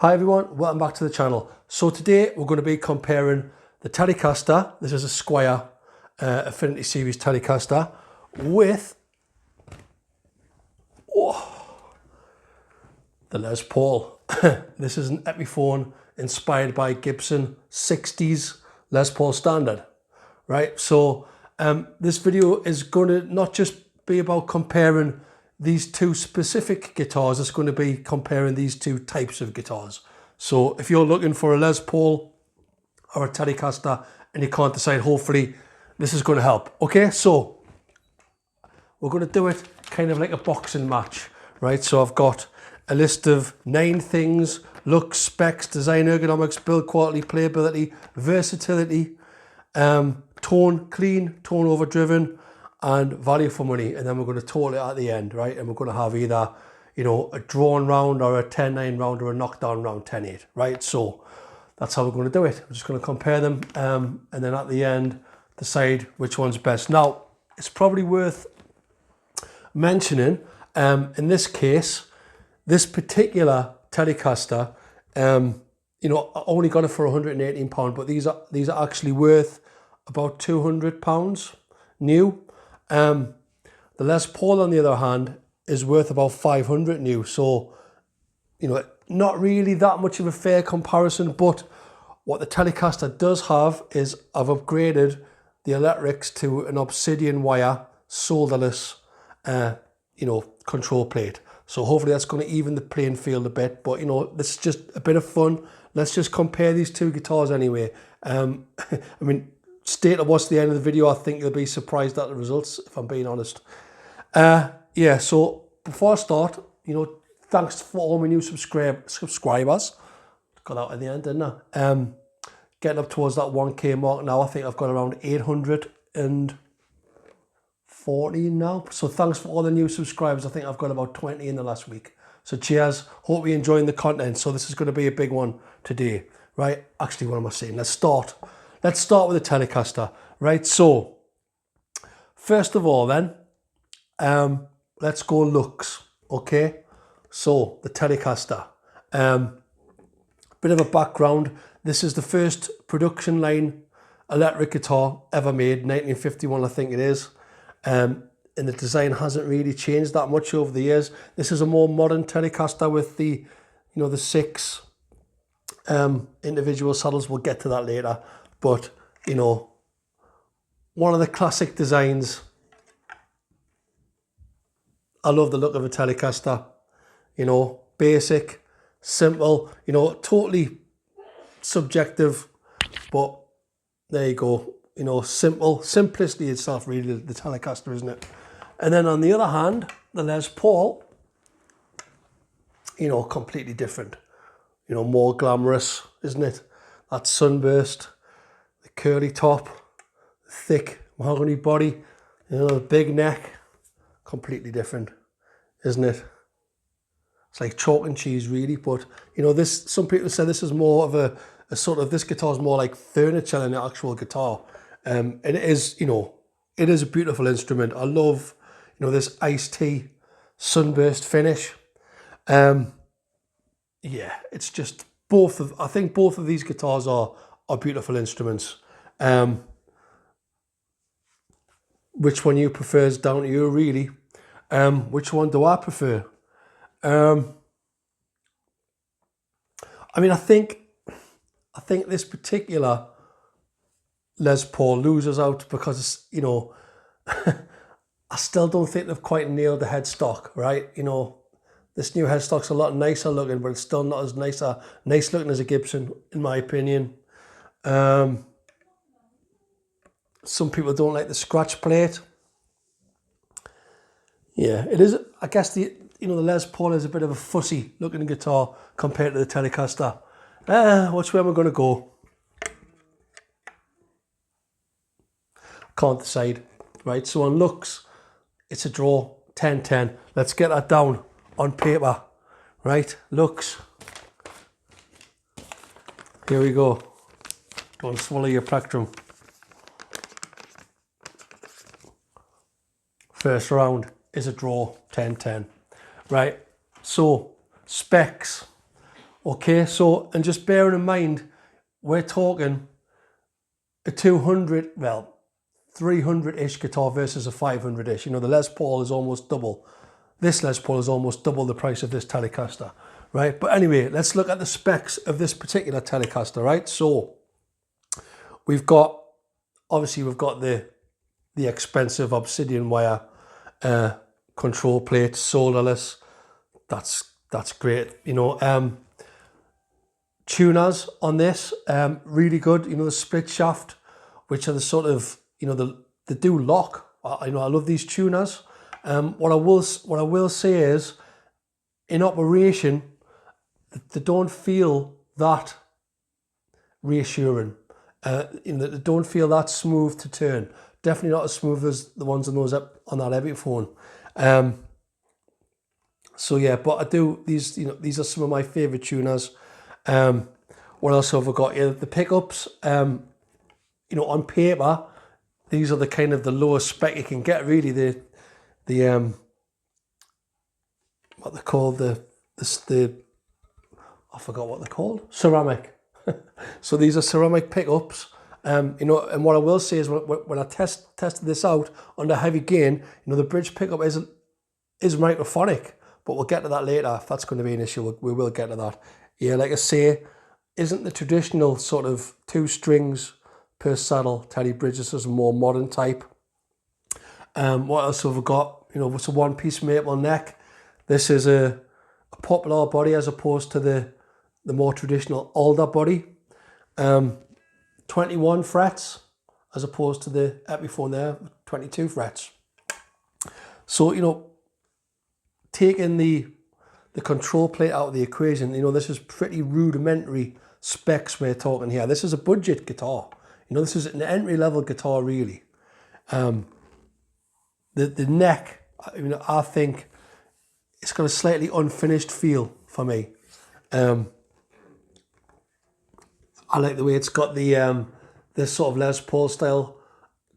Hi everyone, welcome back to the channel. So today we're going to be comparing the Telecaster, this is a Squier Affinity series Telecaster, with the Les Paul. This is an Epiphone inspired by Gibson 60s Les Paul standard, right? So this video is going to not just be about comparing these two specific guitars, it's going to be comparing these two types of guitars. So if you're looking for a Les Paul or a Telecaster and you can't decide, hopefully this is going to help. Okay, so we're going to do it kind of like a boxing match, right? So I've got a list of 9 things: looks, specs, design, ergonomics, build quality, playability, versatility, tone clean, tone overdriven, and value for money. And then we're going to total it at the end, right? And we're going to have either, you know, a drawn round or a 10-9 round or a knockdown round 10-8, right? So that's how we're going to do it. We're just going to compare them and then at the end decide which one's best. Now, it's probably worth mentioning, in this case, this particular Telecaster, you know, I only got it for £118, but these are actually worth about £200 new. The Les Paul, on the other hand, is worth about 500 new. So, you know, not really that much of a fair comparison, but what the Telecaster does have is I've upgraded the electrics to an ObsidianWire solderless, you know, control plate. So hopefully that's going to even the playing field a bit, but you know, this is just a bit of fun. Let's just compare these two guitars anyway. I mean, stay to watch the end of the video. I think you'll be surprised at the results, if I'm being honest. Yeah, so before I start, you know, thanks for all my new subscribers. Got out at the end, didn't I? Getting up towards that 1K mark now. I think I've got around 840 now. So thanks for all the new subscribers. I think I've got about 20 in the last week. So cheers. Hope you're enjoying the content. So this is going to be a big one today, right? Actually, what am I saying? Let's start with the Telecaster, right? So first of all then, let's go looks, okay? So the Telecaster, bit of a background. This is the first production line electric guitar ever made, 1951 I think it is. And the design hasn't really changed that much over the years. This is a more modern Telecaster with the, you know, the 6 individual saddles. We'll get to that later. But, you know, one of the classic designs. I love the look of a Telecaster. You know, basic, simple, you know, totally subjective, but there you go. You know, simplicity itself, really, the Telecaster, isn't it? And then on the other hand, the Les Paul, you know, completely different. You know, more glamorous, isn't it? That sunburst, the curly top, the thick mahogany body, you know, the big neck, completely different, isn't it? It's like chalk and cheese, really. But, you know, this, some people say this is more of a sort of, this guitar is more like furniture than an actual guitar. And it is, you know, it is a beautiful instrument. I love, you know, this iced tea sunburst finish. Yeah, it's just I think both of these guitars are beautiful instruments. Which one you prefer is down to you, really. Which one do I prefer? I mean, I think this particular Les Paul loses out because, you know, I still don't think they've quite nailed the headstock, right? You know, this new headstock's a lot nicer looking, but it's still not as nice looking as a Gibson, in my opinion. Some people don't like the scratch plate. Yeah, it is. I guess the Les Paul is a bit of a fussy looking guitar compared to the Telecaster. Which way am I going to go? Can't decide. Right, so on looks, it's a draw, 10-10. Let's get that down on paper. Right, looks. Here we go. Don't swallow your plectrum. First round is a draw, 10-10. Right, so specs. Okay, so, and just bearing in mind, we're talking a 200, well, 300-ish guitar versus a 500-ish. You know, the Les Paul is almost double. This Les Paul is almost double the price of this Telecaster, right? But anyway, let's look at the specs of this particular Telecaster, right? So we've got, obviously we've got the expensive ObsidianWire control plate, solderless. That's great, you know. Tuners on this, really good. You know, the split shaft, which are the sort of, you know, they do lock. I love these tuners. What I will say is, in operation, they don't feel that reassuring. You know, they don't feel that smooth to turn. Definitely not as smooth as the ones on those on that Epiphone. So yeah, but I do these. You know, these are some of my favorite tuners. What else have I got here? The pickups. You know, on paper, these are the kind of the lowest spec you can get. Really, the what they're called, the I forgot what they're called. Ceramic. So these are ceramic pickups. You know, and what I will say is when I tested this out under heavy gain, you know, the bridge pickup is microphonic, but we'll get to that later. If that's going to be an issue, we will get to that. Yeah, like I say, isn't the traditional sort of 2 strings per saddle Tele bridge. This is a more modern type. What else have we got? You know, it's a one-piece maple neck. This is a popular body as opposed to the more traditional older body. 21 frets as opposed to the Epiphone there, 22 frets. So, you know, taking the control plate out of the equation, you know, this is pretty rudimentary specs we're talking here. This is a budget guitar. You know, this is an entry-level guitar, really. The neck, I mean, I think it's got a slightly unfinished feel for me. I like the way it's got this sort of Les Paul style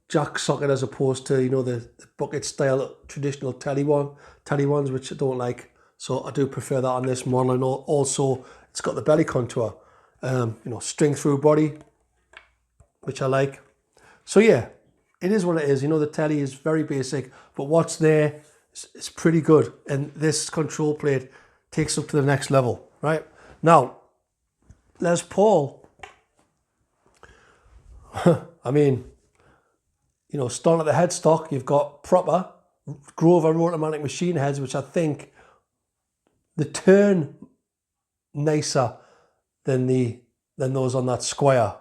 jack socket as opposed to, you know, the bucket style traditional Tele ones, which I don't like. So I do prefer that on this model. And also it's got the belly contour, you know, string through body, which I like. So yeah, it is what it is. You know, the Tele is very basic, but what's there is pretty good. And this control plate takes up to the next level, right? Now, Les Paul, I mean, you know, starting at the headstock, you've got proper Grover automatic machine heads, which I think the turn nicer than those on that Squier.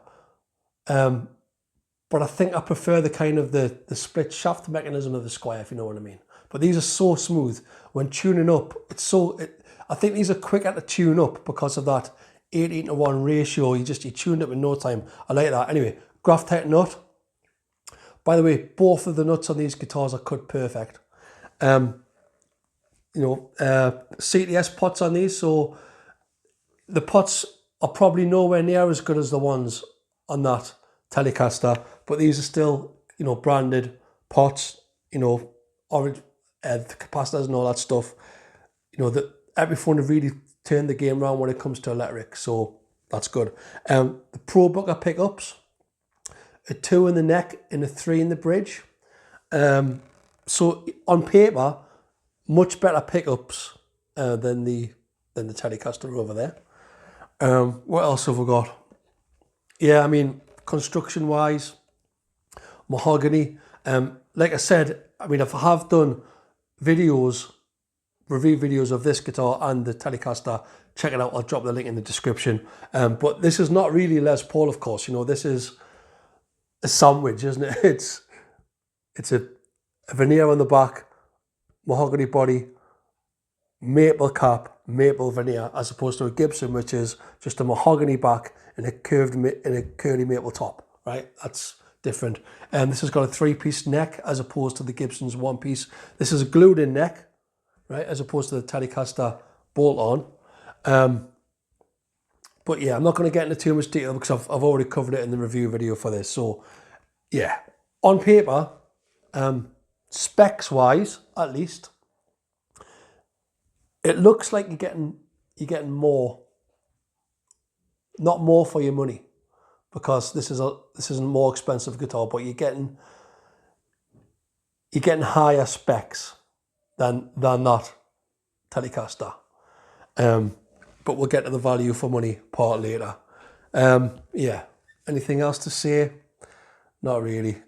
But I think I prefer the kind of the split shaft mechanism of the Squier, if you know what I mean. But these are so smooth when tuning up. I think these are quicker to tune up because of that 18:1 ratio. You tuned up in no time. I like that. Anyway, Graphtec nut. By the way, both of the nuts on these guitars are cut perfect. You know, CTS pots on these, so the pots are probably nowhere near as good as the ones on that Telecaster, but these are still, you know, branded pots, you know, orange, the capacitors and all that stuff. You know, the Epiphone have really turned the game around when it comes to electric, so that's good. The Pro Booker pickups, a 2 in the neck and a 3 in the bridge. So on paper, much better pickups than the Telecaster over there. What else have we got? Yeah, I mean, construction wise, mahogany. Like I said, I mean, if I have done review videos of this guitar and the Telecaster, check it out. I'll drop the link in the description. But this is not really Les Paul, of course. You know, this is a sandwich, isn't it? It's a veneer on the back, mahogany body, maple cap, maple veneer, as opposed to a Gibson, which is just a mahogany back and a curly maple top, right? That's different. And this has got a 3-piece neck as opposed to the Gibson's 1-piece. This is a glued in neck, right, as opposed to the Telecaster bolt on. But yeah, I'm not going to get into too much detail because I've already covered it in the review video for this. So yeah, on paper, specs wise, at least, it looks like you're getting more not more for your money, because this is a more expensive guitar, but you're getting higher specs than that Telecaster. But we'll get to the value for money part later. Yeah. Anything else to say? Not really.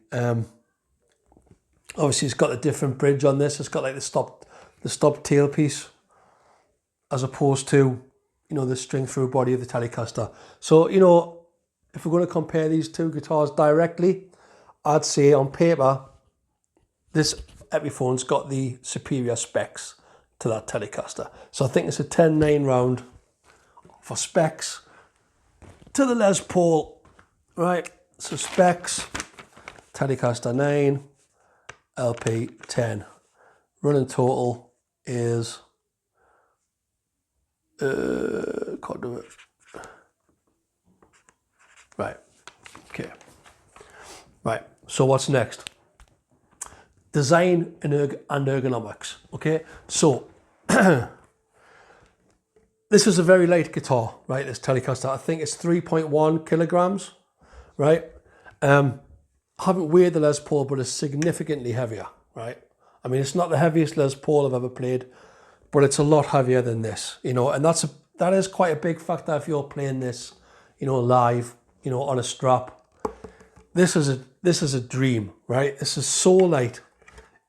Obviously, it's got a different bridge on this. It's got like the stop tailpiece, as opposed to, you know, the string through body of the Telecaster. So, you know, if we're going to compare these two guitars directly, I'd say on paper, this Epiphone's got the superior specs to that Telecaster. So I think it's a 10-9 round for specs to the Les Paul, right? So specs, Telecaster 9, LP 10. Running total is, can't do it. Right, okay. Right, so what's next? Design and ergonomics, okay? So, this is a very light guitar, right? This Telecaster, I think it's 3.1 kilograms, right? I haven't weighed the Les Paul, but it's significantly heavier, right? I mean, it's not the heaviest Les Paul I've ever played, but it's a lot heavier than this, you know, and that is quite a big factor if you're playing this, you know, live, you know, on a strap. This is a dream, right? This is so light,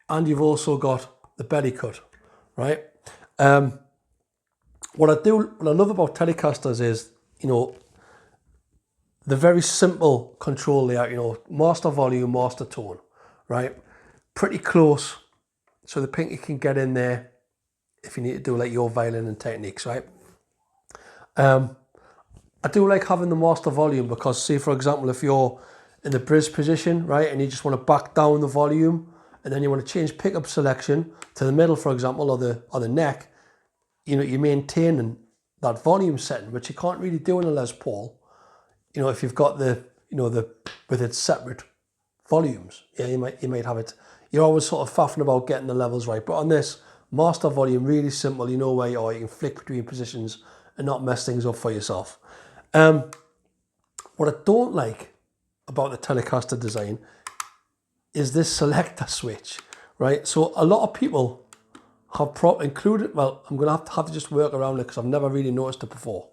and you've also got the belly cut, right? What I love about Telecasters is, you know, the very simple control layout, you know, master volume, master tone, right? Pretty close, so the pinky can get in there if you need to do like your violin and techniques, right? I do like having the master volume because, say for example, if you're in the bridge position, right, and you just want to back down the volume, and then you want to change pickup selection to the middle, for example, or the neck, you know, you're maintaining that volume setting, which you can't really do in a Les Paul, you know, if you've got the, you know, with its separate volumes. Yeah, you might have it. You're always sort of faffing about getting the levels right, but on this master volume, really simple. You know where you are. You can flick between positions and not mess things up for yourself. What I don't like about the Telecaster design is this selector switch, right? So a lot of people have included, well, I'm going to have to just work around it because I've never really noticed it before.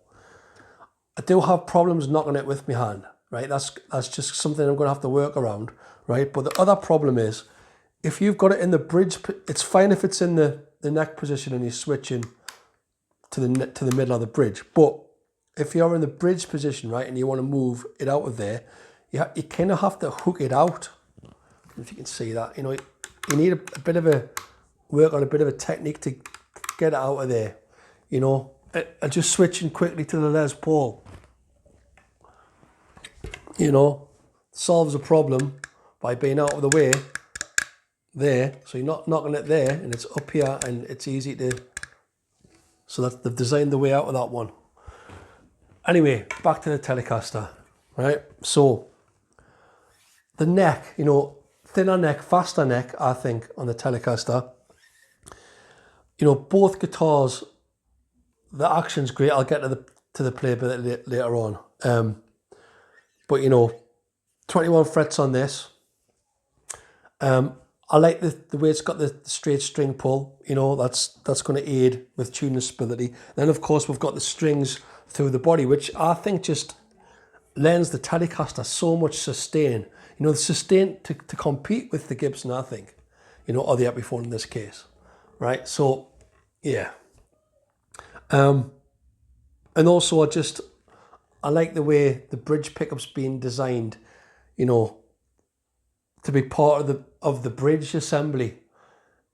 I do have problems knocking it with my hand, right? That's just something I'm going to have to work around, right? But the other problem is, if you've got it in the bridge, it's fine if it's in the neck position and you're switching to the middle of the bridge. But if you're in the bridge position, right, and you want to move it out of there, you kind of have to hook it out. If you can see that, you know, you need a bit of a work on a bit of a technique to get it out of there, you know. And just switching quickly to the Les Paul, you know, solves a problem by being out of the way there. So you're not knocking it there, and it's up here, and it's easy to. So they've designed the way out of that one. Anyway, back to the Telecaster, right? So the neck, you know, thinner neck, faster neck, I think, on the Telecaster. You know, both guitars, the action's great. I'll get to the playability later on. But you know, 21 frets on this. I like the way it's got the straight string pull. You know, that's going to aid with tuning stability. Then of course we've got the strings through the body, which I think just lends the Telecaster so much sustain. You know, the sustain to compete with the Gibson, I think. You know, or the Epiphone in this case, right? So yeah. And also I like the way the bridge pickup's been designed, you know, to be part of the bridge assembly.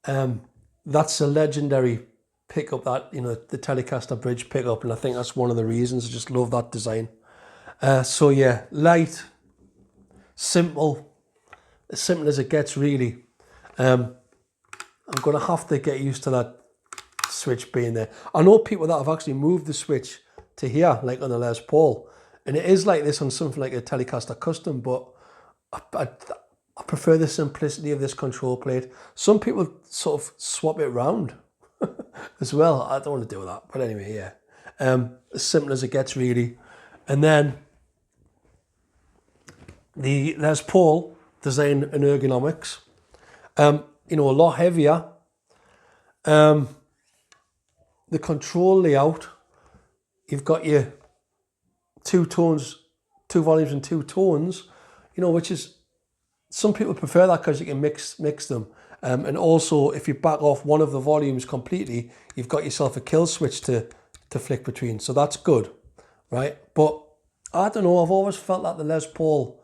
That's a legendary pickup, that, you know, the Telecaster bridge pickup, and I think that's one of the reasons. I just love that design. So yeah, light, simple, as simple as it gets, really. I'm gonna have to get used to that switch being there. I know people that have actually moved the switch to here, like on the Les Paul, and it is like this on something like a Telecaster Custom, but I prefer the simplicity of this control plate. Some people sort of swap it around as well. I don't want to do that, but anyway, yeah. As simple as it gets, really. And then the Les Paul design and ergonomics, you know, a lot heavier. The control layout, you've got your two tones, two volumes and two tones, you know, which is, some people prefer that because you can mix them. And also, if you back off one of the volumes completely, you've got yourself a kill switch to flick between. So that's good, right? But I don't know, I've always felt that the Les Paul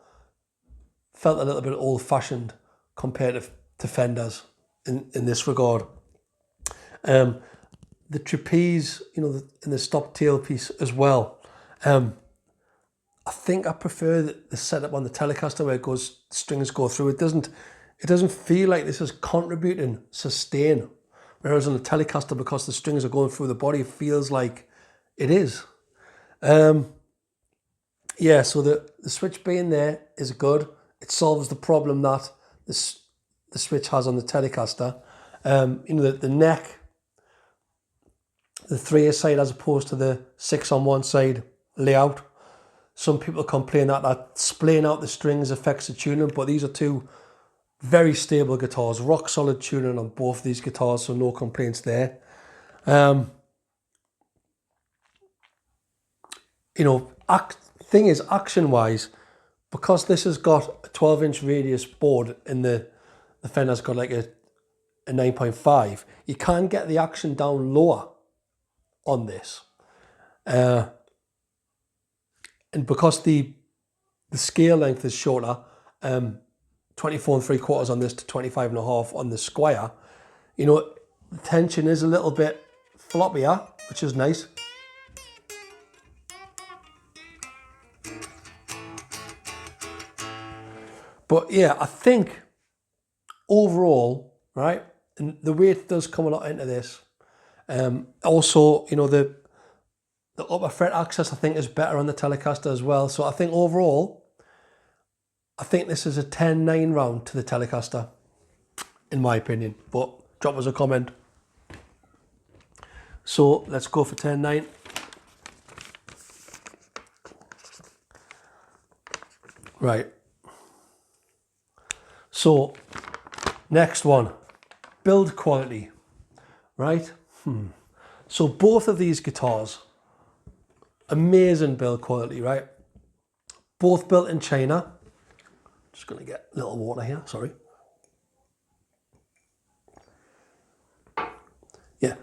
felt a little bit old-fashioned compared to Fenders in this regard. The trapeze, you know, in the stop tailpiece as well. I think I prefer the setup on the Telecaster where strings go through. It doesn't feel like this is contributing sustain. Whereas on the Telecaster, because the strings are going through the body, it feels like it is. Yeah, so the switch being there is good. It solves the problem that the switch has on the Telecaster. You know, the neck, the 3-a-side as opposed to the 6-on-1 side layout. Some people complain that splaying out the strings affects the tuning, but these are two very stable guitars, rock solid tuning on both of these guitars, so no complaints there. You know, thing is, action-wise, because this has got a 12-inch radius board and the Fender's got like a 9.5, you can get the action down lower on this. And because the scale length is shorter, 24 3/4 on this to 25.5 on the Squier, you know, the tension is a little bit floppier, which is nice. But yeah, I think overall, right, and the weight does come a lot into this. Also, you know, the upper fret access I think is better on the Telecaster as well. So I think overall, I think this is a 10-9 round to the Telecaster, in my opinion. But drop us a comment. So let's go for 10-9. Right. So next one, build quality, right? So both of these guitars, amazing build quality, right? Both built in China. Just going to get a little water here, sorry. Yeah,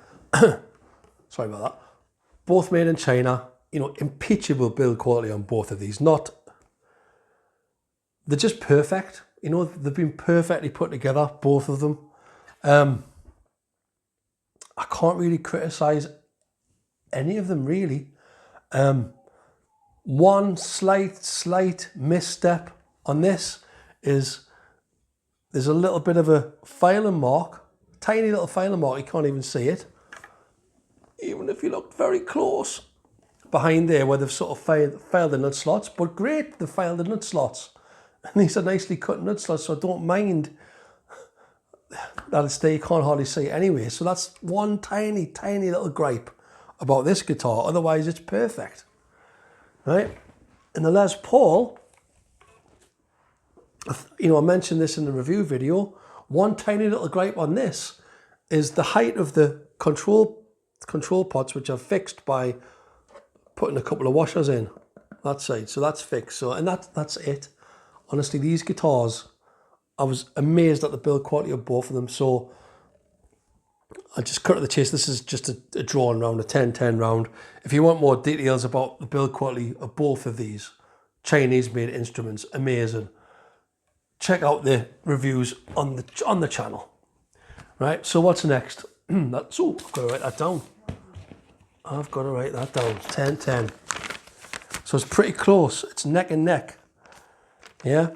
sorry about that. Both made in China, you know, impeccable build quality on both of these. They're just perfect. You know, they've been perfectly put together, both of them. I can't really criticize any of them, really. One slight misstep on this is there's a little bit of a filing mark, tiny little filing mark, you can't even see it. Even if you look very close behind there where they've sort of filed the nut slots, but great, they've filed the nut slots. And these are nicely cut nut slots, so I don't mind that it's there, you can't hardly see it anyway. So that's one tiny little gripe about this guitar. Otherwise, it's perfect, right? And the Les Paul, you know, I mentioned this in the review video. One tiny little gripe on this is the height of the control pots, which are fixed by putting a couple of washers in that side. So that's fixed. So, and that's it. Honestly, these guitars, I was amazed at the build quality of both of them. So I just cut to the chase. This is just a drawn round, a 10-10 round. If you want more details about the build quality of both of these Chinese-made instruments, amazing. Check out the reviews on the channel. Right, so what's next? I've got to write that down. I've got to write that down, 10-10. So it's pretty close, it's neck and neck. Yeah,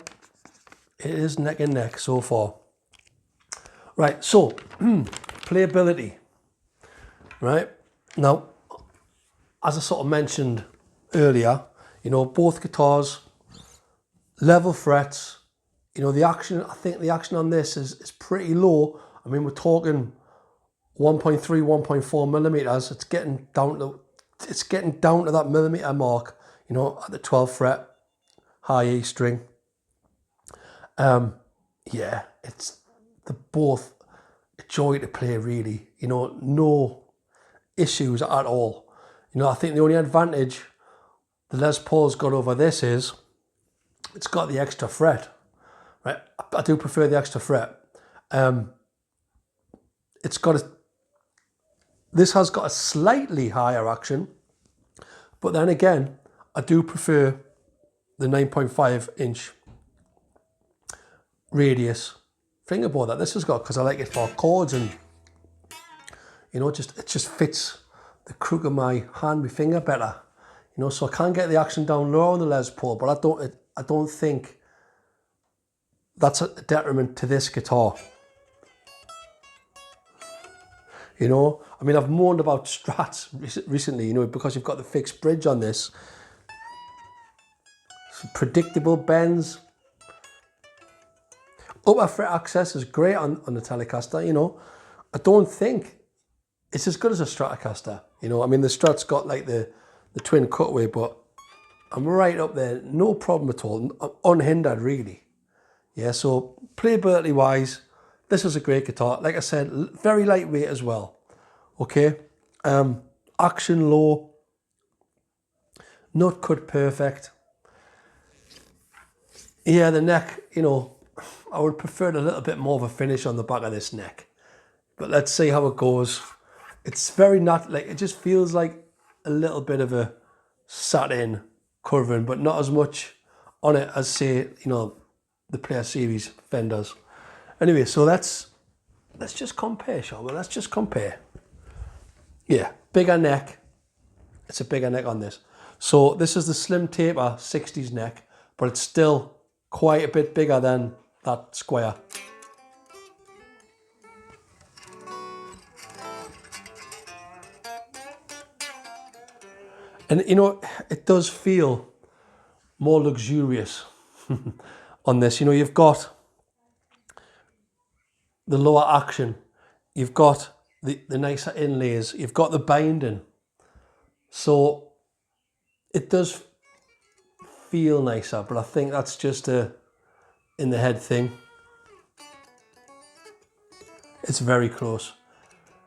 it is neck and neck so far. Right, so playability. Right, now, as I sort of mentioned earlier, you know, both guitars, level frets, you know, the action, I think the action on this is pretty low. I mean, we're talking 1.3, 1.4 millimeters. It's getting down to that millimeter mark. you know, at the 12th fret, high E string. Yeah, they're both a joy to play, really. You know, no issues at all. You know, I think the only advantage the Les Paul's got over this is it's got the extra fret, right? I do prefer the extra fret. It's got this has got a slightly higher action, but then again, I do prefer the 9.5 inch radius fingerboard that this has got, because I like it for chords, and you know, it just fits the crook of my hand, my finger better. You know, so I can get the action down low on the Les Paul, but I don't think that's a detriment to this guitar. You know, I mean, I've moaned about Strats recently, you know, because you've got the fixed bridge on this. Some predictable bends. Upper fret access is great on the Telecaster, you know. I don't think it's as good as a Stratocaster, you know. I mean, the Strat's got like the twin cutaway, but I'm right up there, no problem at all, unhindered really. Yeah, so playability wise, this is a great guitar. Like I said, very lightweight as well. Okay, action low, nut cut perfect. Yeah, the neck, you know, I would prefer a little bit more of a finish on the back of this neck, but let's see how it goes. It's very not like, it just feels like a little bit of a satin covering, but not as much on it as, say, you know, the Player Series Fenders. Anyway, so let's just compare, shall we? Let's just compare. Yeah, bigger neck. It's a bigger neck on this. So this is the slim taper 60s neck, but it's still quite a bit bigger than that Squier. And you know, it does feel more luxurious on this. You know, you've got the lower action, you've got the nicer inlays, you've got the binding. So it does feel nicer, but I think that's just a in the head thing. It's very close.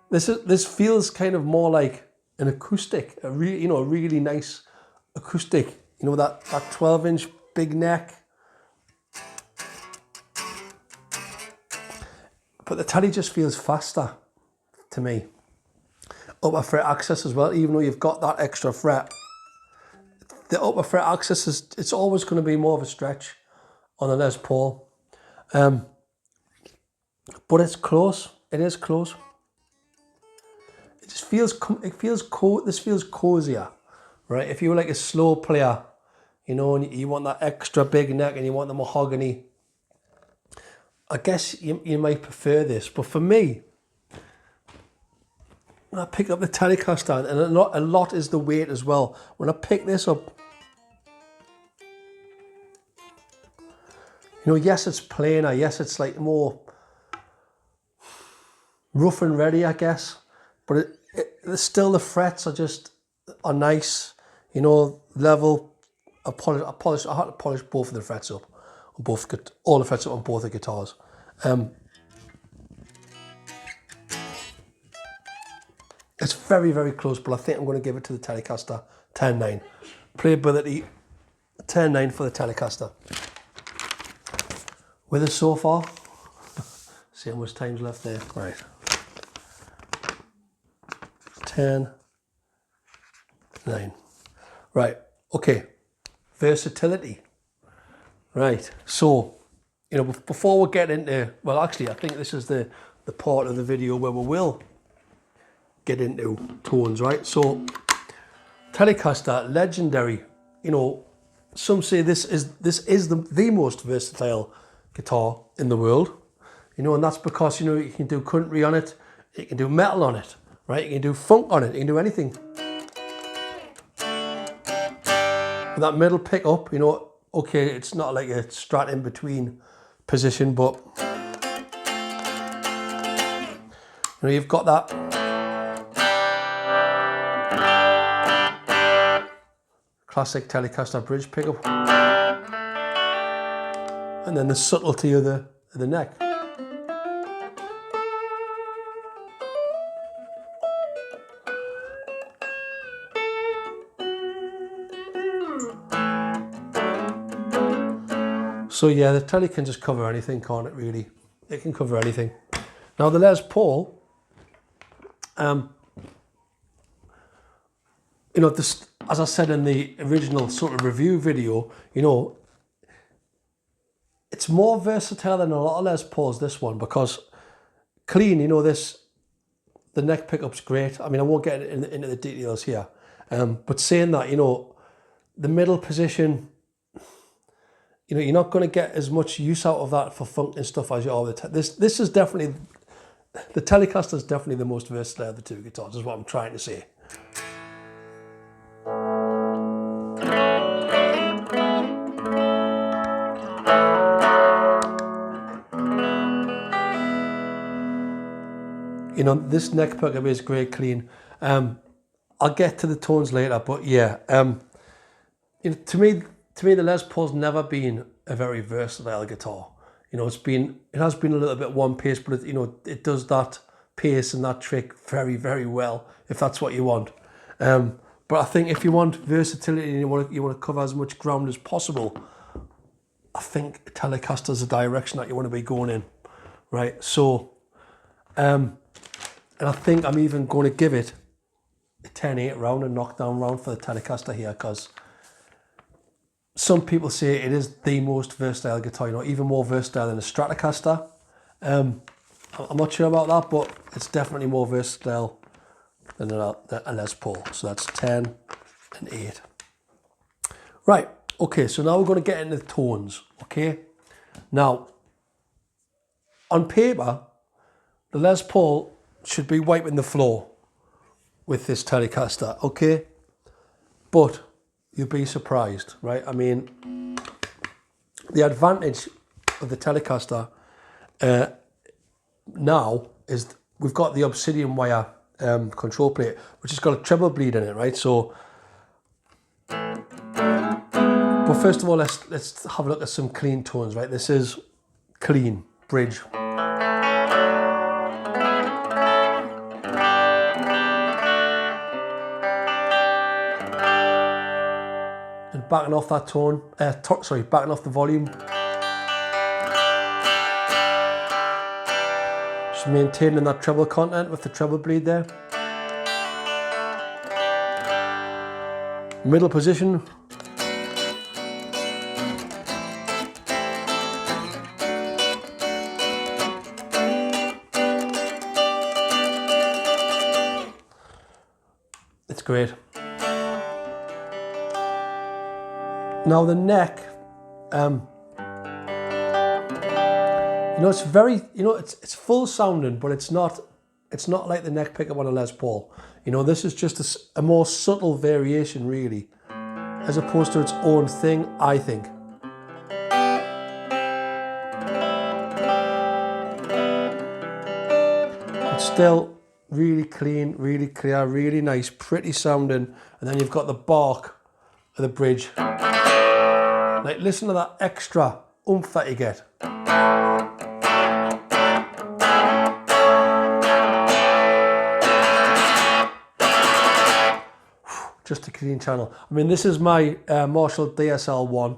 This feels kind of more like an acoustic, a really nice acoustic. You know, that 12-inch big neck. But the Tele just feels faster to me. Upper fret access as well, even though you've got that extra fret. The upper fret access it's always going to be more of a stretch on the Les Paul. But it's close. It is close. It just feels, this feels cozier, right? If you were like a slow player, you know, and you want that extra big neck and you want the mahogany, I guess you might prefer this. But for me, when I pick up the Telecaster, and a lot is the weight as well. When I pick this up, you know, yes, it's plainer. Yes, it's like more rough and ready, I guess. But it's still, the frets are nice, you know, level. I had to polish both of the frets up, all the frets up on both the guitars. It's very, very close, but I think I'm going to give it to the Telecaster 10.9. Playability 10.9 for the Telecaster. With us so far, see how much time's left there. Right. 10.9. Right. Okay. Versatility. Right. So, you know, before we get into, well, actually, I think this is the part of the video where we will get into tones, right? So, Telecaster, legendary. You know, some say this is the most versatile guitar in the world. You know, and that's because, you know, you can do country on it, you can do metal on it, right? You can do funk on it, you can do anything. With that middle pickup, you know, okay, it's not like a Strat in between position, but you know, you've got that classic Telecaster bridge pickup. And then the subtlety of the neck. So yeah, the Tele can just cover anything, can't it really? It can cover anything. Now the Les Paul, you know, this, as I said in the original sort of review video, you know, it's more versatile than a lot of Les Pauls, this one, because clean, you know, the neck pickup's great. I mean, I won't get into the details here. But saying that, you know, the middle position, you know, you're not going to get as much use out of that for funk and stuff as you are with this is definitely, the Telecaster is definitely the most versatile of the two guitars, is what I'm trying to say. You know, this neck pickup is great clean. I'll get to the tones later, but yeah, you know, to me, the Les Paul's never been a very versatile guitar. You know, it has been a little bit one pace, but it, you know, it does that pace and that trick very, very well, if that's what you want. But I think if you want versatility and you want to cover as much ground as possible, I think Telecaster's the direction that you want to be going in, right? So, and I think I'm even going to give it a 10-8 round, a knockdown round for the Telecaster here, because some people say it is the most versatile guitar, you know, even more versatile than a Stratocaster. I'm not sure about that, but it's definitely more versatile than a Les Paul. So that's 10 and 8. Right, okay, so now we're going to get into the tones, okay? Now, on paper, the Les Paul should be wiping the floor with this Telecaster, okay? But you'll be surprised, right? I mean, the advantage of the Telecaster now is we've got the ObsidianWire control plate, which has got a treble bleed in it, right? So, but first of all, let's have a look at some clean tones, right? This is clean bridge. And backing off that tone, backing off the volume. Just maintaining that treble content with the treble bleed there. Middle position. It's great. Now the neck, you know, it's very, you know, it's full sounding, but it's not like the neck pickup on a Les Paul. You know, this is just a more subtle variation, really, as opposed to its own thing, I think. It's still really clean, really clear, really nice, pretty sounding, and then you've got the bark of the bridge. Like, listen to that extra oomph that you get. Just a clean channel. I mean, this is my Marshall DSL-1.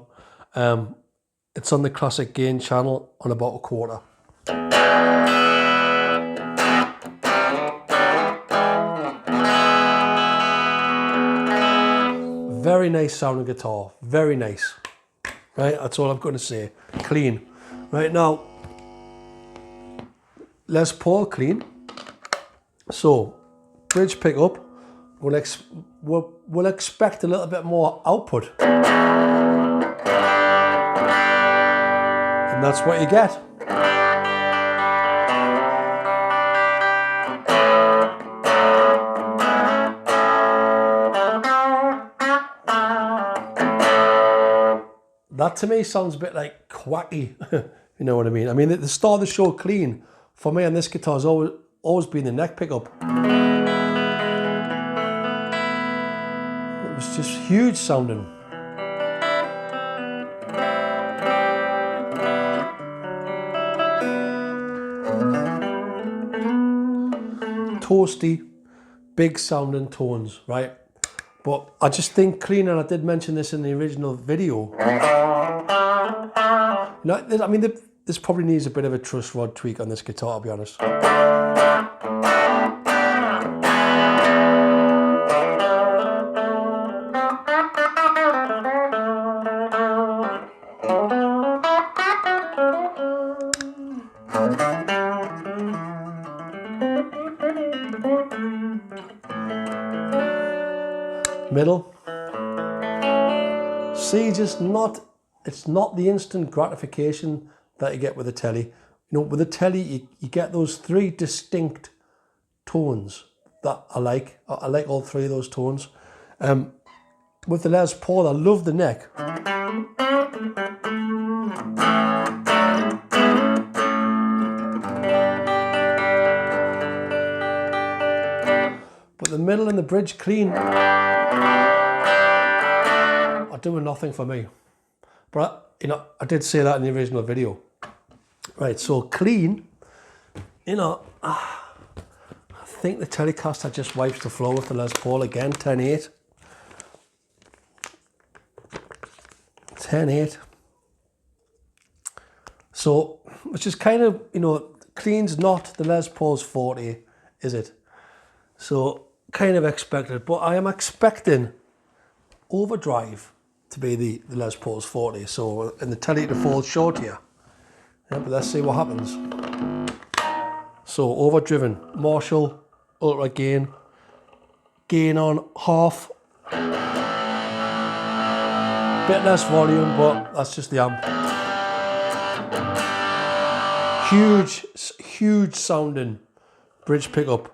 It's on the classic gain channel on about a quarter. Very nice sounding guitar, very nice. Right, that's all I'm going to say. Clean. Right now, Les Paul clean. So, bridge pickup, we'll expect a little bit more output. And that's what you get. That to me sounds a bit like quacky, you know what I mean? I mean, the star of the show clean, for me on this guitar has always been the neck pickup. It was just huge sounding. Toasty, big sounding tones, right? But I just think clean, and I did mention this in the original video. I mean, this probably needs a bit of a truss rod tweak on this guitar, I'll be honest. Middle. See, it's not the instant gratification that you get with a Tele. You know, with a Tele, you get those three distinct tones that I like. I like all three of those tones. With the Les Paul, I love the neck. But the middle and the bridge clean are doing nothing for me. But you know, I did say that in the original video. Right, so clean, you know, I think the Telecaster just wipes the floor with the Les Paul again, 10/8. 10/8. So, which is kind of, you know, clean's not the Les Paul's forte, is it? So, kind of expected, but I am expecting overdrive to be the Les Paul's forte. So, in the Tele to fall short here. Yeah, but let's see what happens. So, overdriven, Marshall, ultra gain, gain on half. Bit less volume, but that's just the amp. Huge sounding bridge pickup.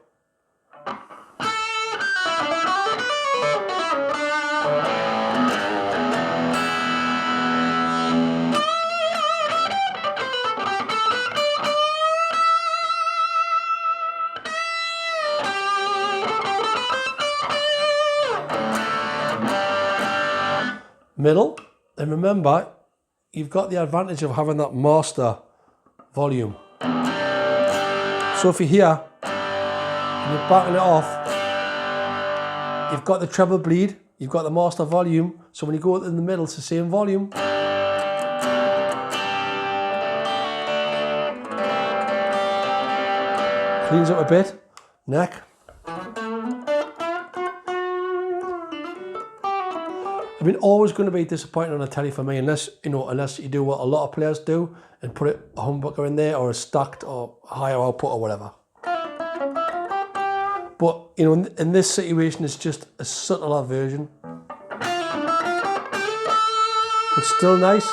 Middle, and remember, you've got the advantage of having that master volume. So if you're here and you're backing it off, you've got the treble bleed, you've got the master volume, so when you go in the middle, it's the same volume. Cleans up a bit, neck. I mean, always going to be disappointing on a Tele for me, unless you do what a lot of players do and put a humbucker in there or a stacked or higher output or whatever. But you know, in this situation, it's just a subtler version, but still nice.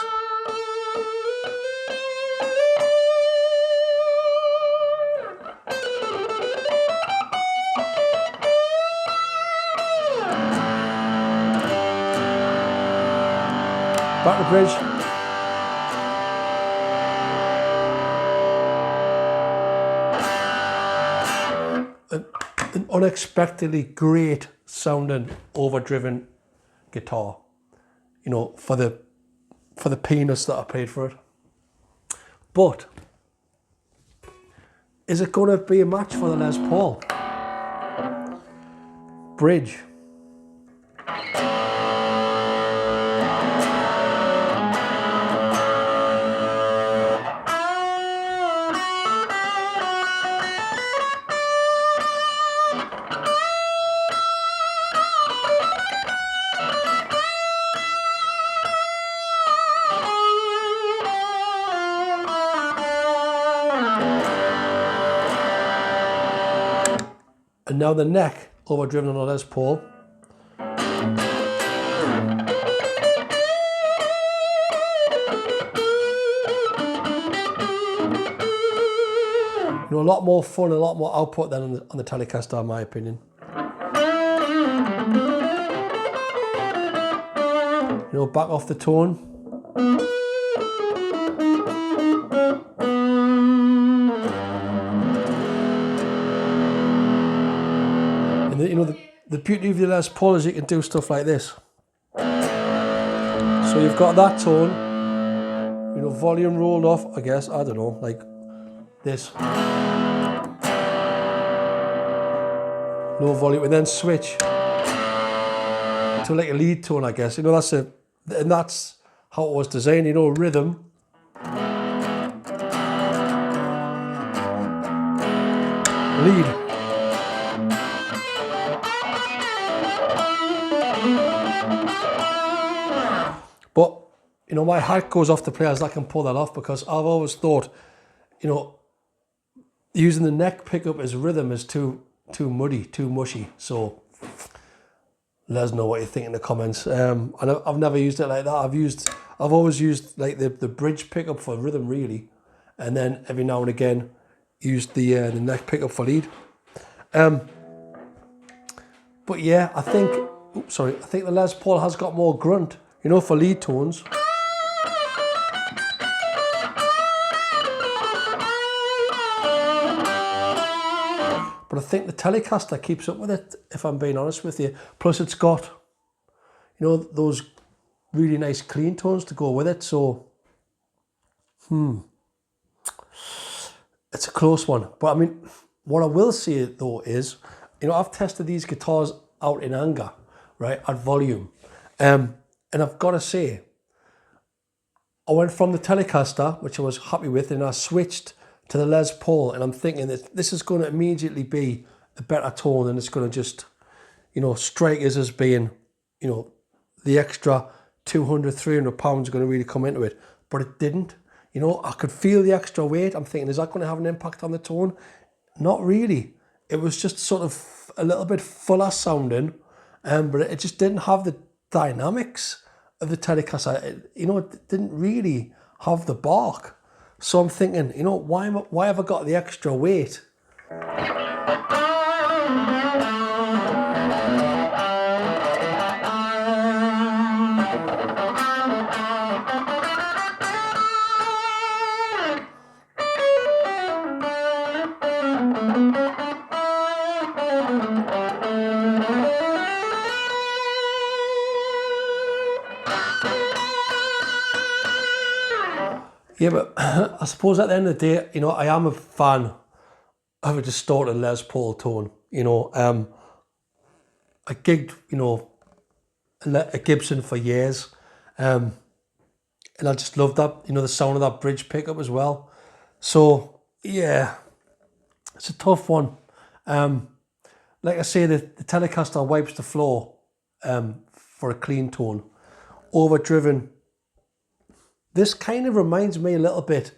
Back to bridge. An unexpectedly great sounding overdriven guitar. You know, for the peanuts that I paid for it. But is it going to be a match for the Les Paul? Bridge. And now the neck overdriven on a Les Paul. You know, a lot more fun, a lot more output than on the Telecaster, in my opinion. You know, back off the tone. You know, the beauty of the Les Paul is you can do stuff like this. So you've got that tone, you know, volume rolled off, I guess, I don't know, like this. No volume, and then switch to like a lead tone, I guess. You know, and that's how it was designed, you know, rhythm. Lead. But, you know, my hat goes off to players that can pull that off, because I've always thought, you know, using the neck pickup as rhythm is too muddy, too mushy. So let us know what you think in the comments. And I've never used it like that. I've always used like the bridge pickup for rhythm, really, and then every now and again used the neck pickup for lead. But yeah, I think the Les Paul has got more grunt, you know, for lead tones. But I think the Telecaster keeps up with it, if I'm being honest with you. Plus it's got, you know, those really nice clean tones to go with it. So, it's a close one. But I mean, what I will say though is, you know, I've tested these guitars out in anger, right, at volume. And I've got to say, I went from the Telecaster, which I was happy with, and I switched to the Les Paul, and I'm thinking that this is going to immediately be a better tone, and it's going to just, you know, strike us as being, you know, the extra 200, 300 pounds going to really come into it. But it didn't. You know, I could feel the extra weight. I'm thinking, is that going to have an impact on the tone? Not really. It was just sort of a little bit fuller sounding, but it just didn't have the dynamics of the Telecaster. You know, it didn't really have the bark. So I'm thinking, you know, why have I got the extra weight? Yeah, but I suppose at the end of the day, you know, I am a fan of a distorted Les Paul tone. You know, I gigged, you know, a Gibson for years, and I just loved that, you know, the sound of that bridge pickup as well. So yeah, it's a tough one. Like I say, the Telecaster wipes the floor for a clean tone. Overdriven. This kind of reminds me a little bit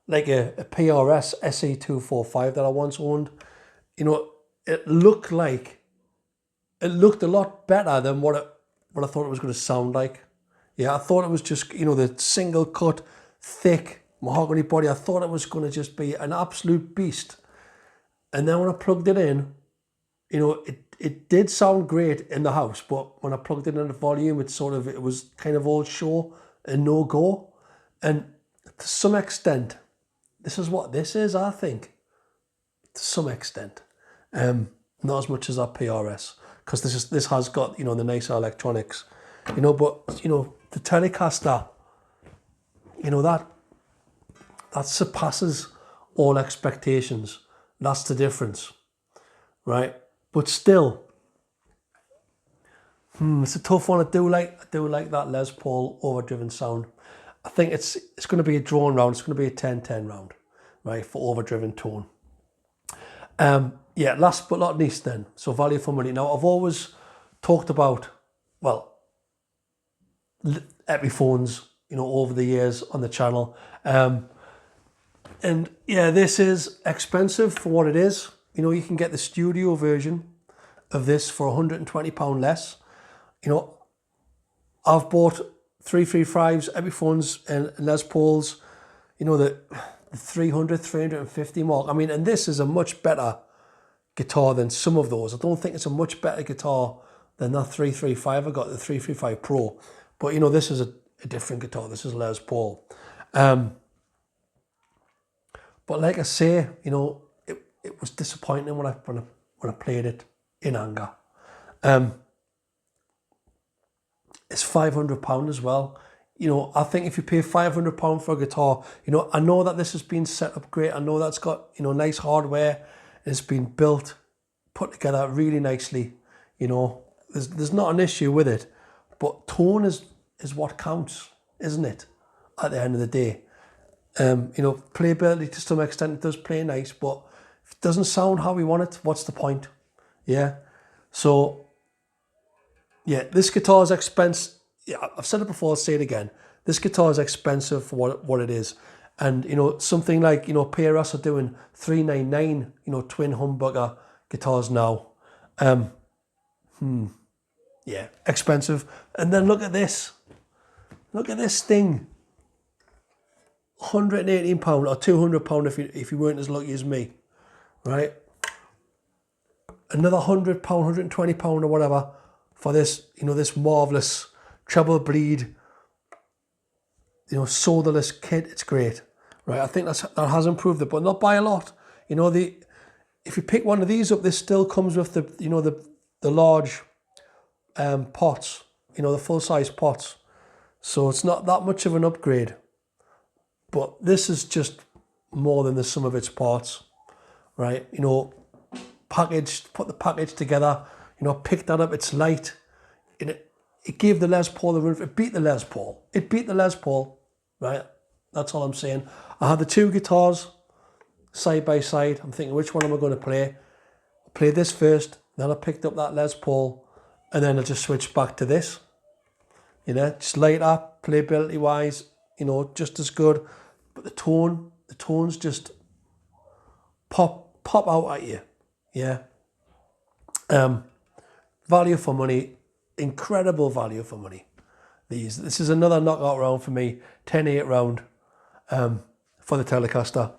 like a PRS SE245 that I once owned. You know, it looked a lot better than what I thought it was going to sound like. Yeah, I thought it was just, you know, the single cut, thick mahogany body. I thought it was going to just be an absolute beast. And then when I plugged it in, you know, it did sound great in the house, but when I plugged it in the volume, it was kind of all show and no go. And to some extent, this is what this is, I think. To some extent. Not as much as our PRS, because this has got, you know, the nicer electronics. You know, but, you know, the Telecaster, you know, that surpasses all expectations. That's the difference. Right? But still, it's a tough one. I do like that Les Paul overdriven sound. I think it's going to be a drawn round. It's going to be a 10-10 round, right, for overdriven tone. Yeah, last but not least then, so value for money. Now, I've always talked about, well, Epiphones, you know, over the years on the channel. And yeah, this is expensive for what it is. You know, you can get the studio version of this for £120 less. You know, I've bought 335s, Epiphones and Les Pauls, you know, the 300, 350 mark. I mean, and this is a much better guitar than some of those. I don't think it's a much better guitar than that 335. I got the 335 Pro. But, you know, this is a different guitar. This is Les Paul. But like I say, you know, it was disappointing when I played it in anger. It's £500 as well. You know, I think if you pay £500 for a guitar, you know, I know that this has been set up great. I know that's got, you know, nice hardware. It's been built, put together really nicely. You know, there's not an issue with it, but tone is what counts, isn't it? At the end of the day, you know, playability to some extent, it does play nice, but if it doesn't sound how we want it, what's the point? Yeah. So yeah, this guitar is expensive. Yeah, I've said it before, I'll say it again. This guitar is expensive for what it is. And, you know, something like, you know, PRS are doing $399, you know, twin humbucker guitars now. Yeah, expensive. And then look at this. Look at this thing. £118 or £200 if you weren't as lucky as me, right? Another £100, £120 or whatever for this, you know, this marvelous treble bleed, you know, solderless kit. It's great, right? I think that has improved it, but not by a lot. You know, if you pick one of these up, this still comes with the, you know, the large pots, you know, the full size pots. So it's not that much of an upgrade, but this is just more than the sum of its parts, right? You know, packaged, put the package together, you know, pick that up, it's light. It gave the Les Paul the run. It beat the Les Paul. It beat the Les Paul, right? That's all I'm saying. I had the two guitars side by side. I'm thinking, which one am I going to play? I played this first, then I picked up that Les Paul, and then I just switched back to this. You know, just lighter, playability wise, you know, just as good. But the tones just pop out at you. Yeah. Value for money, incredible value for money. This is another knockout round for me. 10-8 round for the Telecaster.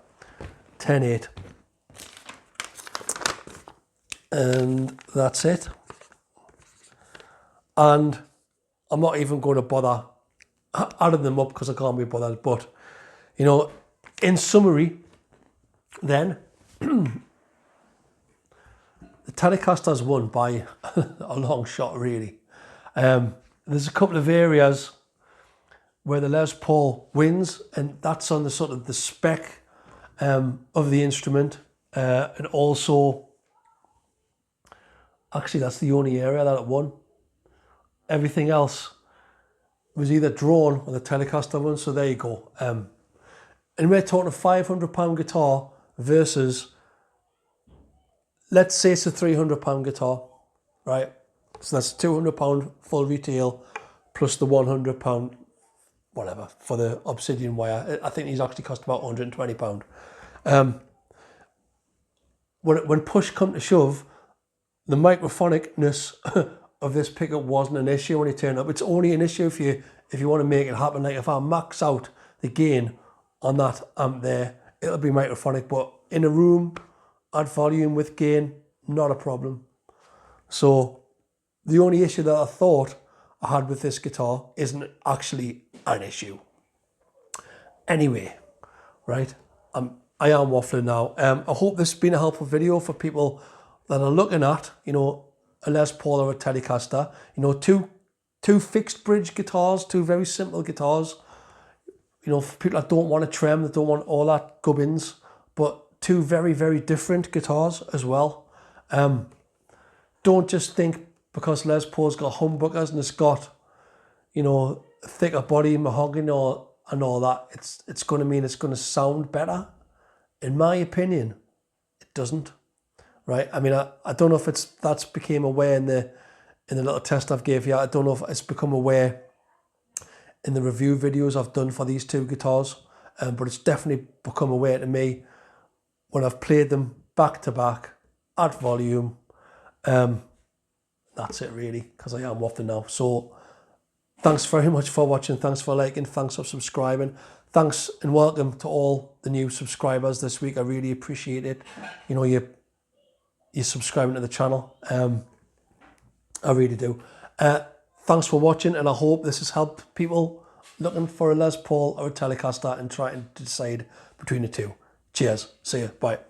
10-8. And that's it. And I'm not even going to bother adding them up because I can't be bothered. But, you know, in summary, then, the Telecaster's won by a long shot, really. There's a couple of areas where the Les Paul wins, and that's on the sort of the spec of the instrument, and also, actually, that's the only area that it won. Everything else was either drawn or the Telecaster won, so there you go. And we're talking a £500 guitar versus, let's say it's a £300 guitar, right? So that's £200 full retail plus the £100 whatever for the ObsidianWire. I think these actually cost about £120. When push come to shove, the microphonicness of this pickup wasn't an issue when it turned up. It's only an issue if you want to make it happen. Like if I max out the gain on that amp there, it'll be microphonic. But in a room, add volume with gain, not a problem. So the only issue that I thought I had with this guitar isn't actually an issue. Anyway, right, I am waffling now. I hope this has been a helpful video for people that are looking at, you know, a Les Paul or a Telecaster. You know, two fixed bridge guitars, two very simple guitars. You know, for people that don't want a trem, that don't want all that gubbins, but two very, very different guitars as well. Don't just think because Les Paul's got humbuckers and it's got, you know, a thicker body, mahogany and all that, it's going to mean it's going to sound better. In my opinion, it doesn't. Right? I mean, I don't know if that's became aware in the little test I've gave you. I don't know if it's become aware in the review videos I've done for these two guitars, but it's definitely become aware to me when I've played them back to back at volume. That's it really, because I am waffling now. So thanks very much for watching. Thanks for liking. Thanks for subscribing. Thanks and welcome to all the new subscribers this week. I really appreciate it. You know, you're subscribing to the channel. I really do. Thanks for watching, and I hope this has helped people looking for a Les Paul or a Telecaster and trying to decide between the two. Cheers. See you. Bye.